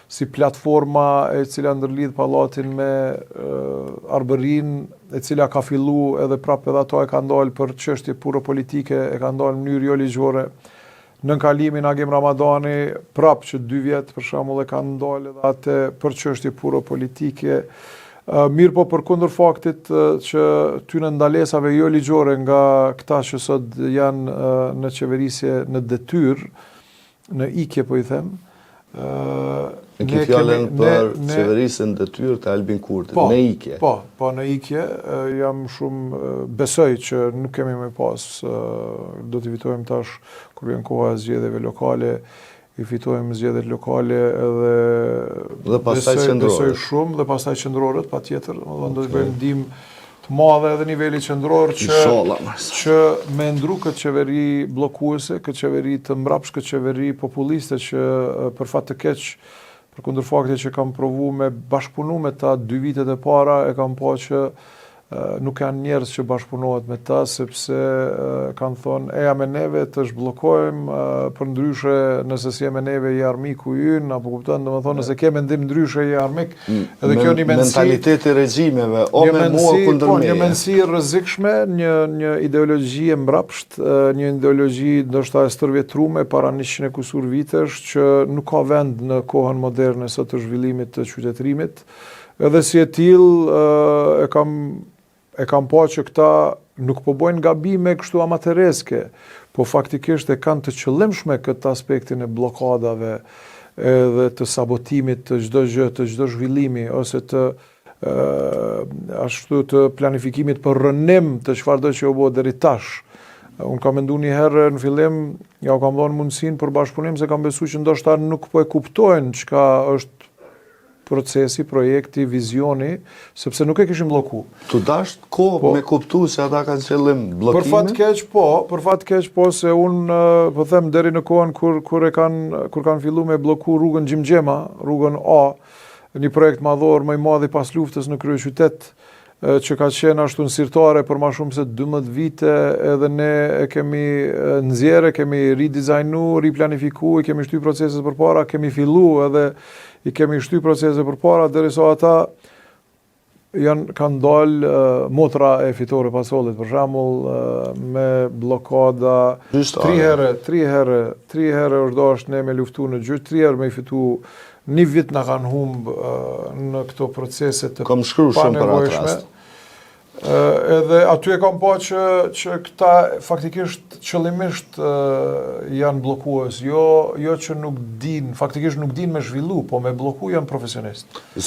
si platforma e cila ndërlidh pallatin me Arbërin, e cila ka fillu edhe prapë edhe ato e ka ndalë për çështje puro politike, e ka ndalë në mënyrë jo ligjore. Në kalimin Agim Ramadani, prapë që 2 vjet për shembull e kanë ndalë edhe atë për çështje puro politike. Mirë po për kundër faktit që tyne ndalesave jo ligjore nga këta që sot janë në qeverisje në detyrë, në ikje po i them. Në ki fjallën për qeverisën detyrë të Albin Kurtit, në ikje. Po, në ikje, jam shumë besoj që nuk kemi më pas, do të fitojmë tash, kur vjen koha e zgjedhjeve lokale, i fitojmë zgjedhjet lokale dhe pastaj qendrore. Besoj shumë dhe pastaj qendrorët, patjetër, do të bëjmë ndihmë të madhe edhe niveli qendror që me ndru këtë qeveri bllokuese, këtë qeveri të mbrapsht, këtë qeveri populiste që për fat të keq, për kundër faktit që kam provu me bashkëpunu me ta 2 vitet e para, e kam pa që nuk janë njerëz që bashkëpunohet me ta, sepse kanë thonë, me neve të zhbllokojmë, për ndryshe nëse si me neve i armiku ynë, apo kupton, domethënë nëse ke mendim ndryshe i armik, edhe kjo një mendësi mentaliteti regjimeve, me mua kundër meje. Një mendësi rrezikshme, një ideologji e mbrapsht, një ideologji ndoshta e stërvjetruar para 100 e kusur vitesh që nuk ka vend në kohën moderne sot të zhvillimit të qytetërimit. Edhe si e tillë e kam pa që këta nuk po bojnë gabime kështu amatereske, po faktikisht e kanë të qëllimshme këtë aspektin e blokadave edhe të sabotimit të çdo gjë, të çdo zhvillimi, ose të ashtu të planifikimit për rënim të çfarëdo që u bë deri tash. Unë kam menduar një herë në fillim, ja u kam dhënë mundësinë për bashkëpunim se kam besuar që ndoshta nuk po e kuptojnë çka është procesi, projekti, vizioni, sepse nuk e kishim blloku. Tu dash kohë me kuptu se ata kanë qëllim bllokimin? Për fat keq po, se unë po them deri në kohën kur kanë filluar me blloku rrugën Gjimxhema, rrugën A, një projekt madhor më i madh pas luftës në kryeqytet, që ka qenë ashtu nsirtare për ma shumë se 12 vite, edhe ne e kemi nxjerrë, kemi ridizajnu, riplanifiku, i kemi shty proceset përpara, kemi fillu edhe i kemi shty proceset përpara, derisa ata kanë dalë motra e Fitore Pasollit, për shembull, me blokada 3 herë është dashur ne me luftu në gjyq, 3 herë me i fitu. 1 vit na kanë humbë në këto procese të panevojshme. Edhe aty e kam pa që këta faktikisht qëllimisht janë bllokues, jo që nuk din, faktikisht nuk din me zhvillu, po me blloku janë profesionistë.